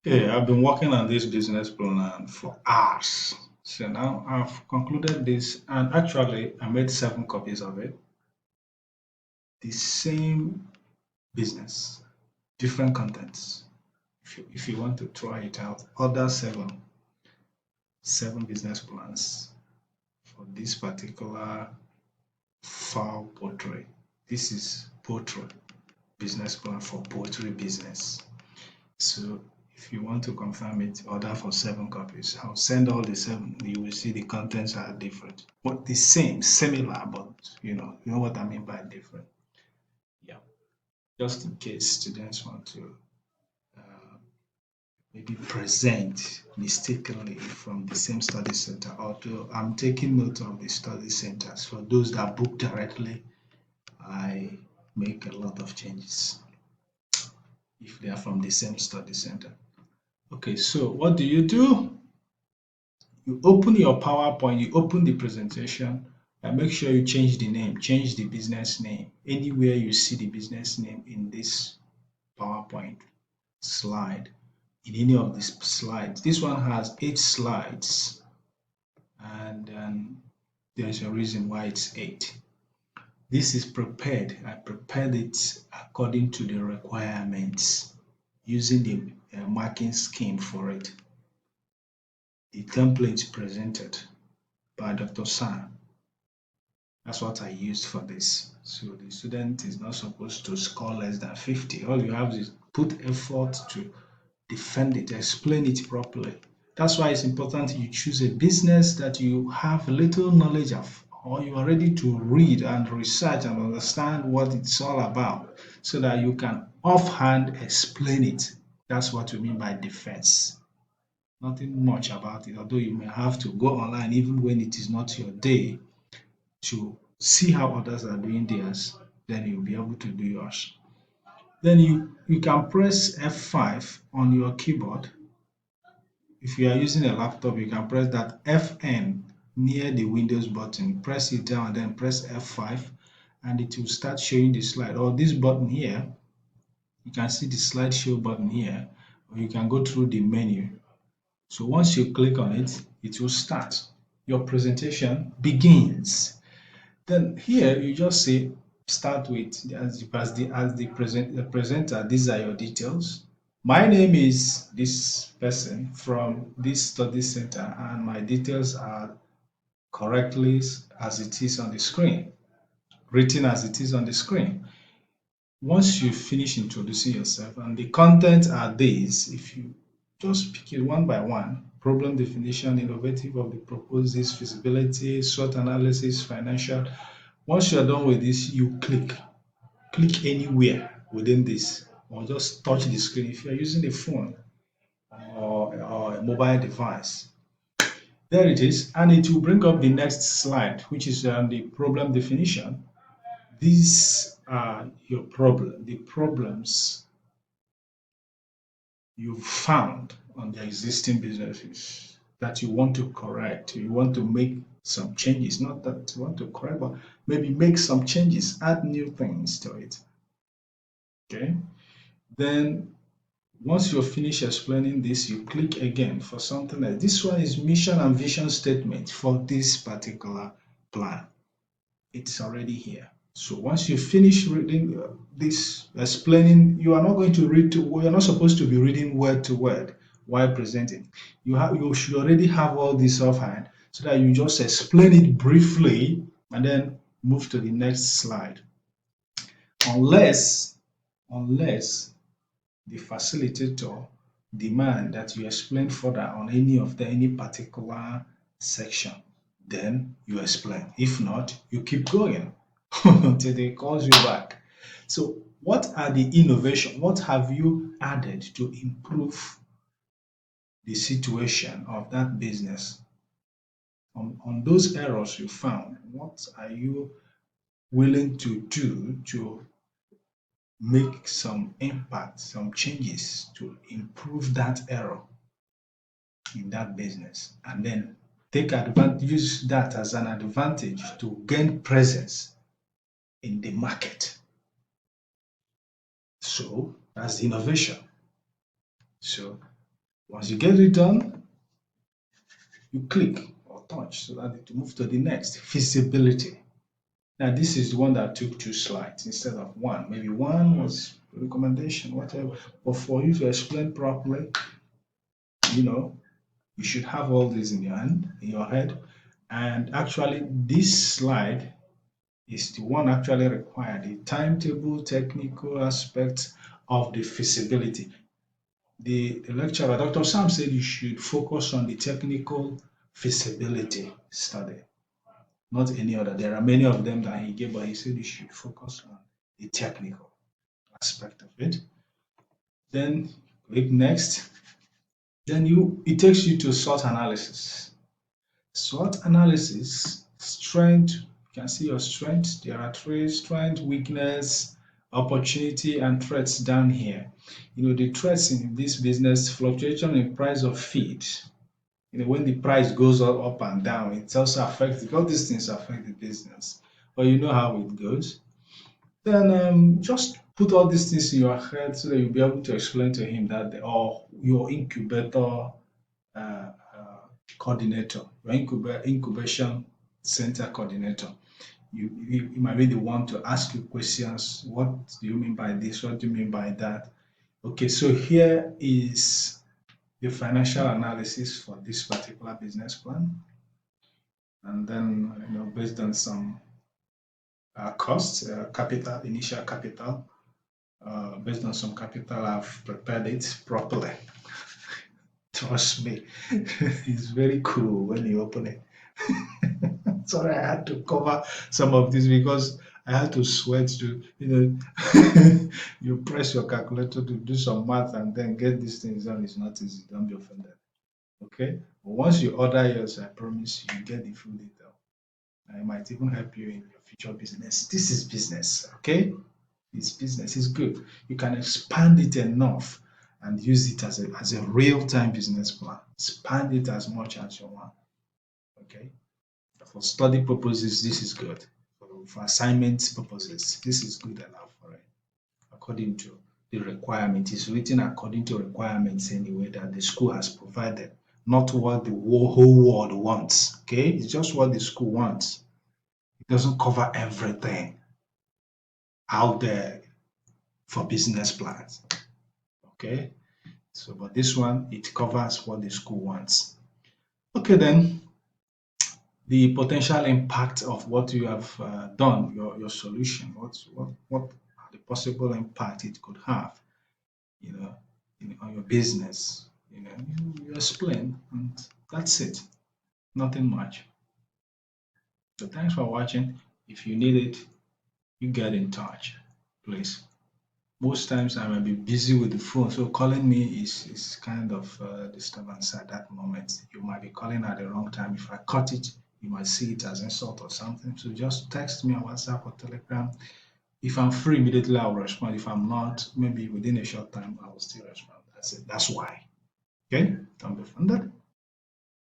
Okay, I've been working on this business plan for hours. So now I've concluded this, and actually, I made 7 copies of it. The same business, different contents. If you want to try it out, other seven business plans for this particular fowl poultry. This is poultry business plan for poultry business. So if you want to confirm it, order for 7 copies. I'll send all the 7. You will see the contents are different, but the same, similar, but you know what I mean by different. Yeah. Just in case students want to uh, maybe present mistakenly from the same study center, although I'm taking note of the study centers. For those that book directly, I make a lot of changes if they are from the same study center. Okay, so what do? You open your PowerPoint, you open the presentation, and make sure you change the name, change the business name. Anywhere you see the business name in this PowerPoint slide, in any of these slides. This one has 8 slides, and there's a reason why it's 8. This is prepared. I prepared it according to the requirements using the marking scheme for it. The template presented by Dr. San. That's what I used for this. So the student is not supposed to score less than 50. All you have is put effort to defend it, explain it properly. That's why it's important you choose a business that you have little knowledge of, or you are ready to read and research and understand what it's all about so that you can offhand explain it. That's what we mean by defense. Nothing much about it, although you may have to go online even when it is not your day to see how others are doing theirs, then you'll be able to do yours. Then you can press F5 on your keyboard. If you are using a laptop, you can press that FN near the Windows button. Press it down and then press F5 and it will start showing the slide. Or this button here, you can see the slideshow button here, or you can go through the menu. So once you click on it, it will start. Your presentation begins. Then here you just say start with the presenter. These are your details. My name is this person from this study center, and my details are correctly as it is on the screen, written as it is on the screen. Once you finish introducing yourself, and the content are these, if you just pick it one by one: problem definition, innovative of the proposals, feasibility, SWOT analysis, financial. Once you are done with this, you click anywhere within this, or just touch the screen if you are using a phone or a mobile device. There it is, and it will bring up the next slide, which is the problem definition. These are the problems you've found on the existing businesses that you want to correct. You want to make some changes, not that you want to correct, but maybe make some changes, add new things to it. Okay. Then once you're finished explaining this, you click again for something else. This one is mission and vision statement for this particular plan. It's already here. So once you finish reading this, explaining, you are not going to read to, well, you're not supposed to be reading word to word while presenting. You should already have all this offhand so that you just explain it briefly and then move to the next slide. Unless, unless the facilitator demand that you explain further on any particular section, then you explain. If not, you keep going until they calls you back. So what are the innovation? What have you added to improve the situation of that business? On those errors you found, what are you willing to do to make some impact, some changes to improve that error in that business, and then take advantage, use that as an advantage to gain presence in the market. So that's innovation. So Once you get it done, you click or touch so that it move to the next feasibility. Now, this is the one that took 2 slides instead of one. Maybe one was recommendation, whatever. But for you to explain properly, you know, you should have all this in your hand, in your head. And actually, this slide is the one actually required, the timetable, technical aspects of the feasibility. The lecturer, Dr. Sam, said you should focus on the technical feasibility study, not any other. There are many of them that he gave, but he said you should focus on the technical aspect of it. Then click next. Then it takes you to SWOT analysis. SWOT analysis, strength, you can see your strengths. There are three: strength, weakness, opportunity, and threats down here. The threats in this business, fluctuation in price of feed. When the price goes up and down, it also affects, all these things affect the business. But you know how it goes. Then just put all these things in your head so that you'll be able to explain to him that, or your incubator uh, uh, coordinator, your incubation center coordinator. You might be the one to ask you questions. What do you mean by this? What do you mean by that? Okay, so here is the financial analysis for this particular business plan. And then, based on some costs, capital, initial capital, based on some capital, I've prepared it properly. Trust me, it's very cool when you open it. Sorry, I had to cover some of this because I had to sweat to, you press your calculator to do some math and then get these things done. It's not easy. Don't be offended. Okay? But once you order yours, I promise you get the full detail. And it might even help you in your future business. This is business. Okay? It's business. It's good. You can expand it enough and use it as a real-time business plan. Expand it as much as you want. Okay? For study purposes, this is good. For assignment purposes, this is good enough for it. According to the requirement, it's written according to requirements anyway that the school has provided, not what the whole world wants. Okay, it's just what the school wants. It doesn't cover everything out there for business plans. Okay, so but this one it covers what the school wants. Okay, then the potential impact of what you have done, your solution, what the possible impact it could have, you know, on your business. You explain, and that's it. Nothing much. So thanks for watching. If you need it, you get in touch, please. Most times I might be busy with the phone, so calling me is kind of disturbance at that moment. You might be calling at the wrong time. If I cut it, you might see it as insult or something. So just text me on WhatsApp or Telegram. If I'm free immediately, I'll respond. If I'm not, maybe within a short time, I will still respond. That's it. That's why. Okay? Don't be offended.